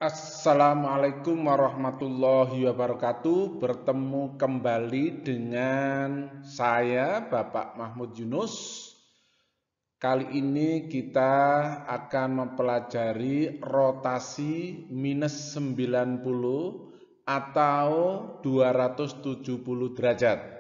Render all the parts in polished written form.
Assalamualaikum warahmatullahi wabarakatuh. Bertemu kembali dengan saya Bapak Mahmud Yunus. Kali ini kita akan mempelajari rotasi minus 90 atau 270 derajat.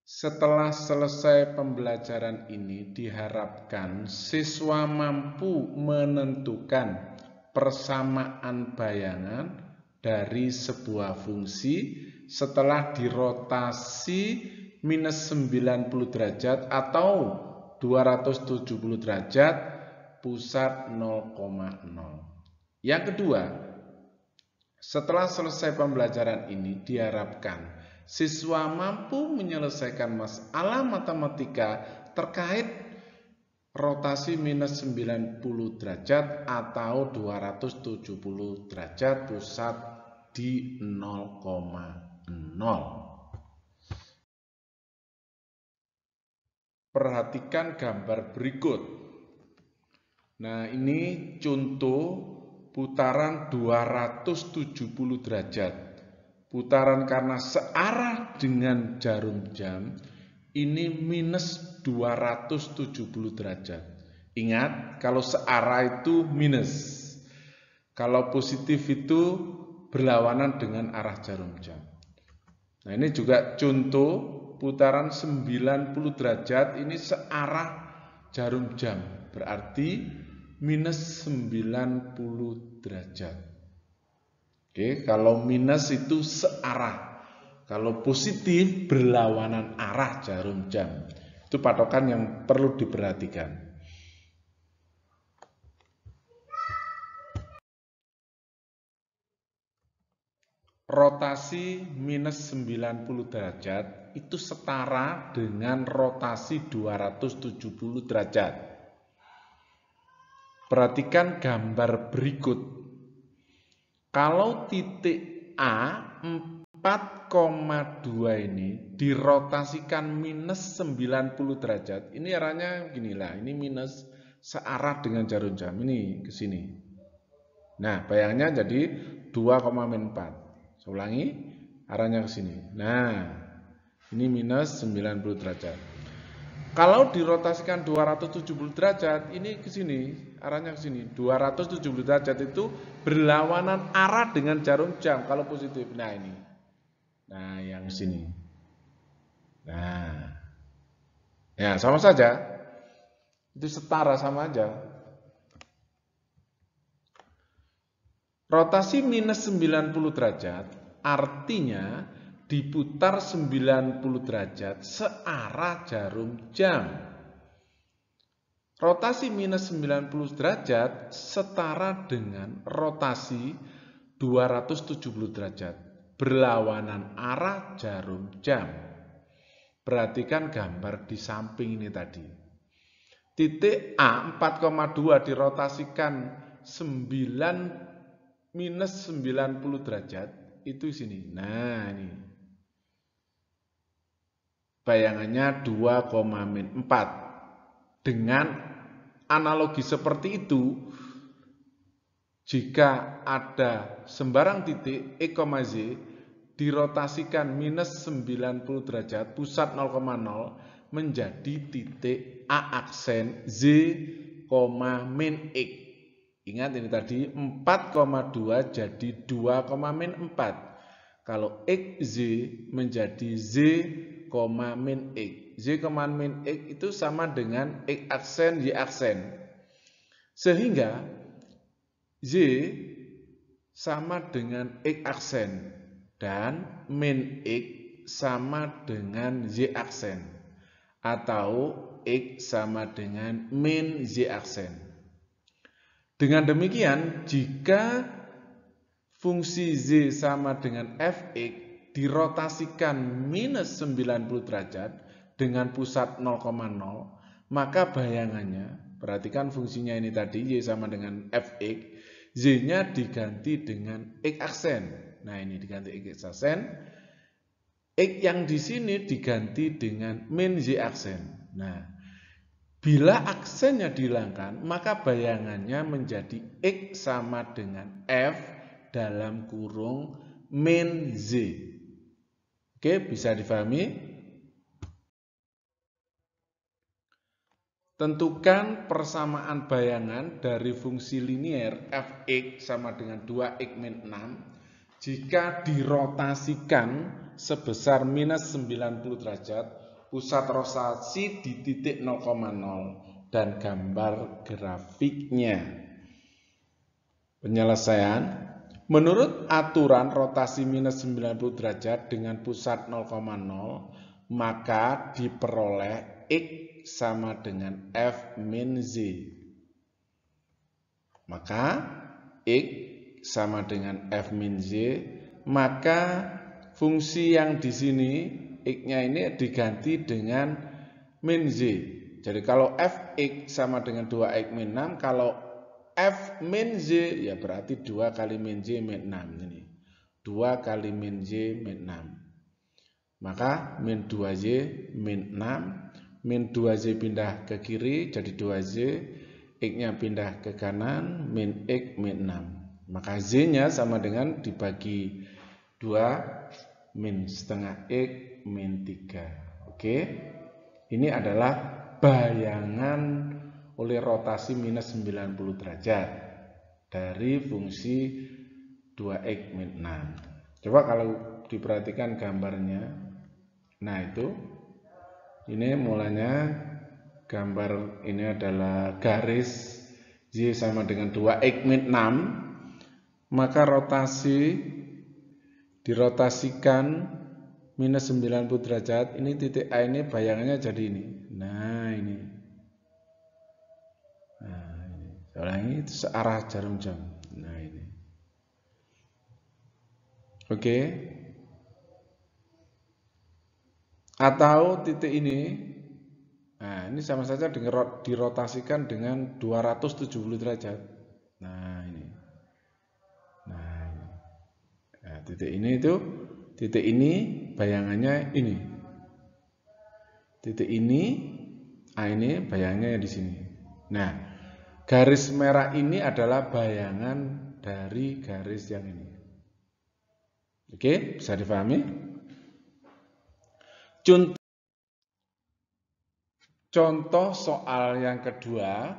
Setelah selesai pembelajaran ini, diharapkan siswa mampu menentukan persamaan bayangan dari sebuah fungsi setelah dirotasi minus 90 derajat atau 270 derajat pusat 0,0. Yang kedua, setelah selesai pembelajaran ini diharapkan siswa mampu menyelesaikan masalah matematika terkait rotasi minus 90 derajat atau 270 derajat pusat di 0,0. Perhatikan gambar berikut. Nah, ini contoh putaran 270 derajat. Putaran karena searah dengan jarum jam ini minus 270 derajat. Ingat, kalau searah itu minus. Kalau positif itu berlawanan dengan arah jarum jam. Nah, ini juga contoh putaran 90 derajat ini searah jarum jam. Berarti minus 90 derajat. Oke, kalau minus itu searah. Kalau positif berlawanan arah jarum jam. Itu patokan yang perlu diperhatikan. Rotasi minus 90 derajat itu setara dengan rotasi 270 derajat. Perhatikan gambar berikut. Kalau titik A 4,2 ini dirotasikan minus 90 derajat. Ini arahnya ginilah, ini minus searah dengan jarum jam. Ini ke sini. Nah, bayangnya jadi 2,4. Saya ulangi, arahnya ke sini. Nah, ini minus 90 derajat. Kalau dirotasikan 270 derajat, ini ke sini, arahnya ke sini. 270 derajat itu berlawanan arah dengan jarum jam kalau positif. Nah, ini. Nah, yang sini. Nah. Ya, sama saja. Itu setara sama aja. Rotasi minus 90 derajat artinya diputar 90 derajat searah jarum jam. Rotasi minus 90 derajat setara dengan rotasi 270 derajat berlawanan arah jarum jam. Perhatikan gambar di samping ini tadi. Titik A 4,2 dirotasikan minus 90 derajat itu sini. Nah, ini. Bayangannya 2,4. Dengan analogi seperti itu, jika ada sembarang titik E, Z dirotasikan minus 90 derajat, pusat 0,0 menjadi titik A aksen Z, min X. Ingat ini tadi 4,2 jadi 2,4. Kalau XZ menjadi Z, min X. Z, min X itu sama dengan X aksen, Y aksen. Sehingga Z sama dengan X aksen dan min X sama dengan Y aksen. Atau X sama dengan min Y aksen. Dengan demikian, jika fungsi Z sama dengan Fx dirotasikan minus 90 derajat dengan pusat 0,0, maka bayangannya, perhatikan fungsinya ini tadi, Y sama dengan Fx, Z-nya diganti dengan X aksen. Nah, ini diganti X aksen. X yang di sini diganti dengan min Y aksen. Nah, Bila aksennya dihilangkan, maka bayangannya menjadi X sama dengan F dalam kurung min Z. Oke, bisa difahami? Tentukan persamaan bayangan dari fungsi linier fx sama dengan 2x min 6 jika dirotasikan sebesar minus 90 derajat, pusat rotasi di titik 0,0 dan gambar grafiknya. Penyelesaian. Menurut aturan rotasi minus 90 derajat dengan pusat 0,0, maka diperoleh X sama dengan F min Z. Maka X sama dengan F min Z, maka fungsi yang di sini X-nya ini diganti dengan min Z. Jadi kalau Fx sama dengan 2x min 6, kalau F min Z ya berarti 2 kali min Z min 6 ini. 2 kali min Z min 6. Maka min 2Z min 6, min 2Z pindah ke kiri jadi 2Z, X-nya pindah ke kanan, min X min 6. Maka Z-nya sama dengan dibagi 2, min setengah X min 3. Oke, ini adalah bayangan oleh rotasi minus 90 derajat dari fungsi 2x min 6. Coba kalau diperhatikan gambarnya. Nah itu, ini mulanya gambar ini adalah garis Y sama dengan 2x min 6. Maka rotasi dirotasikan minus 90 derajat. Ini titik A ini bayangannya jadi ini. Nah ini. Soalnya ini searah jarum jam. Nah ini. Oke. Atau titik ini. Nah, ini sama saja dengan dirotasikan dengan 270 derajat. Nah, ini. Nah, ini. Nah, titik ini itu, titik ini bayangannya ini. Titik ini, ini bayangannya di sini. Nah, garis merah ini adalah bayangan dari garis yang ini. Oke, bisa difahami? Contoh soal yang kedua,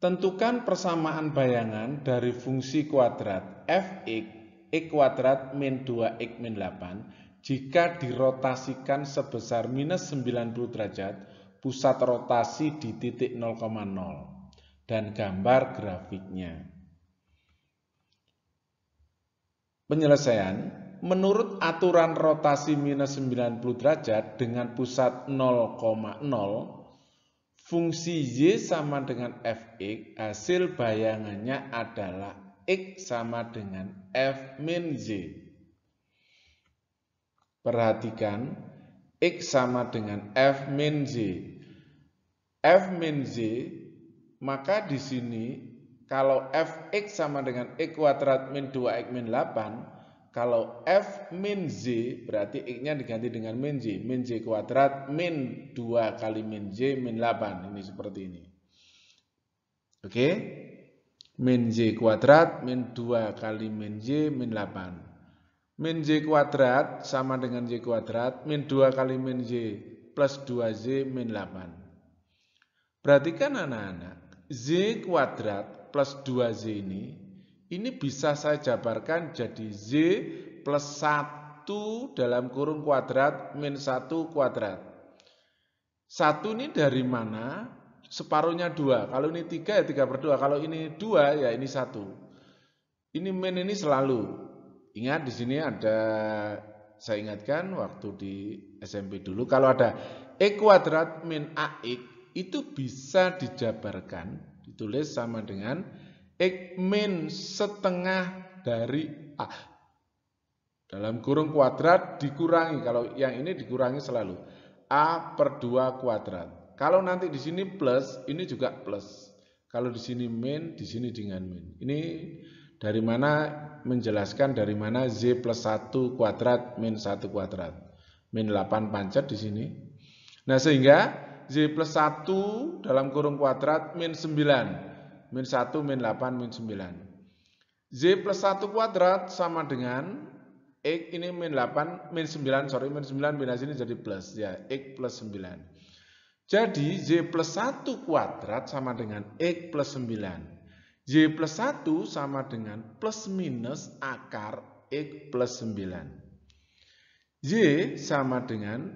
tentukan persamaan bayangan dari fungsi kuadrat fx x kuadrat min 2x min 8 jika dirotasikan sebesar minus 90 derajat, pusat rotasi di titik 0,0 dan gambar grafiknya. Penyelesaian. Menurut aturan rotasi minus 90 derajat dengan pusat 0,0, fungsi Y sama dengan Fx, hasil bayangannya adalah X sama dengan F min Z. Perhatikan, X sama dengan F min Z. F min Z, maka di sini kalau Fx sama dengan X kuadrat min 2x min 8, kalau F min Z berarti X-nya diganti dengan min Z. Min Z kuadrat min 2 kali min Z min 8. Ini seperti ini. Oke. Min Z kuadrat min 2 kali min Z min 8. Min Z kuadrat sama dengan Z kuadrat min 2 kali min Z plus 2Z min 8. Perhatikan anak-anak. Z kuadrat plus 2Z ini bisa saya jabarkan jadi Z plus 1 dalam kurung kuadrat min 1 kuadrat. 1 ini dari mana? Separuhnya 2. Kalau ini 3 ya 3/2. Kalau ini 2 ya ini 1. Ini min ini selalu. Ingat di sini ada, saya ingatkan waktu di SMP dulu, kalau ada X kuadrat min AX itu bisa dijabarkan, ditulis sama dengan X min setengah dari A. Dalam kurung kuadrat dikurangi, kalau yang ini dikurangi selalu. A per 2 kuadrat. Kalau nanti di sini plus, ini juga plus. Kalau di sini min, di sini dengan min. Ini dari mana menjelaskan dari mana Z plus 1 kuadrat min 1 kuadrat. Min 8 pancet di sini. Nah sehingga Z plus 1 dalam kurung kuadrat min 9. Min 1, min 8, min 9. Z plus 1 kuadrat sama dengan X ini min 8, min 9, sorry, min 9 pindah sini jadi plus, ya, X plus 9. Jadi Z plus 1 kuadrat sama dengan X plus 9. Z plus 1 sama dengan plus minus akar X plus 9. Y sama dengan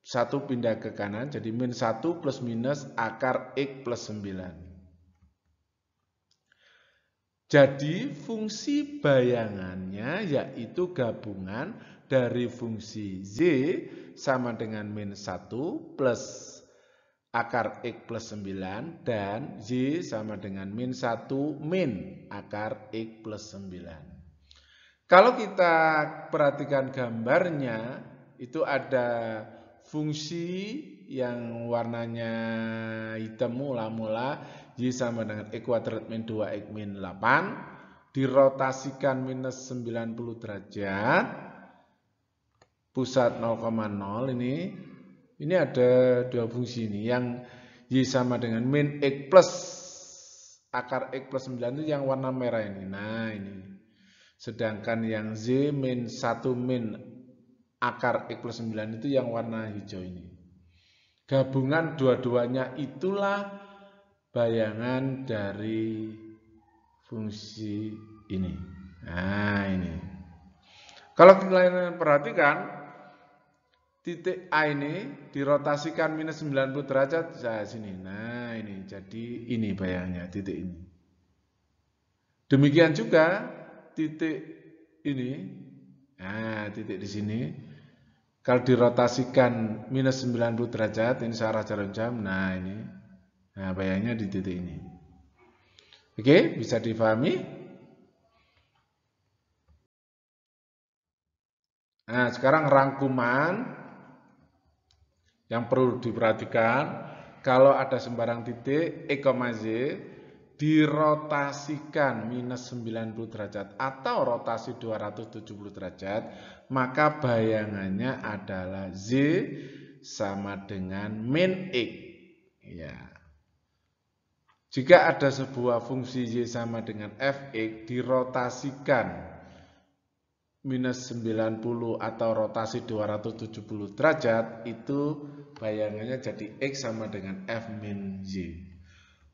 1 pindah ke kanan, jadi min 1 plus minus akar X plus 9. Jadi fungsi bayangannya yaitu gabungan dari fungsi Z sama dengan min 1 plus akar X plus 9 dan Y sama dengan min 1 min akar X plus 9. Kalau kita perhatikan gambarnya, itu ada fungsi yang warnanya hitam mula-mula, Y sama dengan X kuadrat min 2X min 8, dirotasikan minus 90 derajat, pusat 0,0 ini ada dua fungsi ini, yang Y sama dengan min X plus akar X plus 9 itu yang warna merah ini, nah ini. Sedangkan yang Z min 1 min akar X plus 9 itu yang warna hijau ini. Gabungan dua-duanya itulah bayangan dari fungsi ini. Nah ini. Kalau kita perhatikan, titik A ini dirotasikan minus 90 derajat nah sini. Nah ini, jadi ini bayangannya, titik ini. Demikian juga titik ini, nah titik di sini, kalau dirotasikan minus 90 derajat, ini searah jarum jam, nah ini, nah bayangnya di titik ini. Oke, bisa difahami? Nah sekarang rangkuman yang perlu diperhatikan, kalau ada sembarang titik E, Z, dirotasikan minus 90 derajat atau rotasi 270 derajat, maka bayangannya adalah Z sama dengan min X. Ya. Jika ada sebuah fungsi Y sama dengan Fx dirotasikan minus 90 atau rotasi 270 derajat, itu bayangannya jadi X sama dengan F min Y.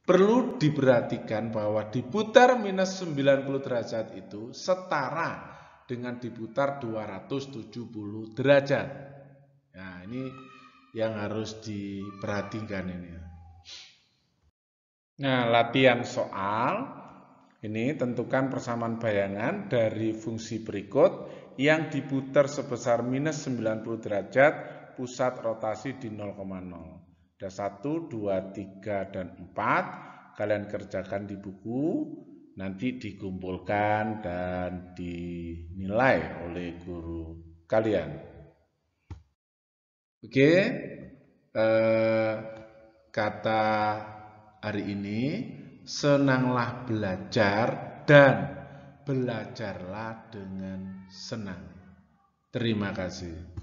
Perlu diperhatikan bahwa diputar minus 90 derajat itu setara dengan diputar 270 derajat. Nah, ini yang harus diperhatikan ini. Nah, latihan soal ini tentukan persamaan bayangan dari fungsi berikut yang diputar sebesar minus 90 derajat, pusat rotasi di 0,0. Ada 1, 2, 3, dan 4. Kalian kerjakan di buku, nanti dikumpulkan dan dinilai oleh guru kalian. Oke, kata hari ini, senanglah belajar dan belajarlah dengan senang. Terima kasih.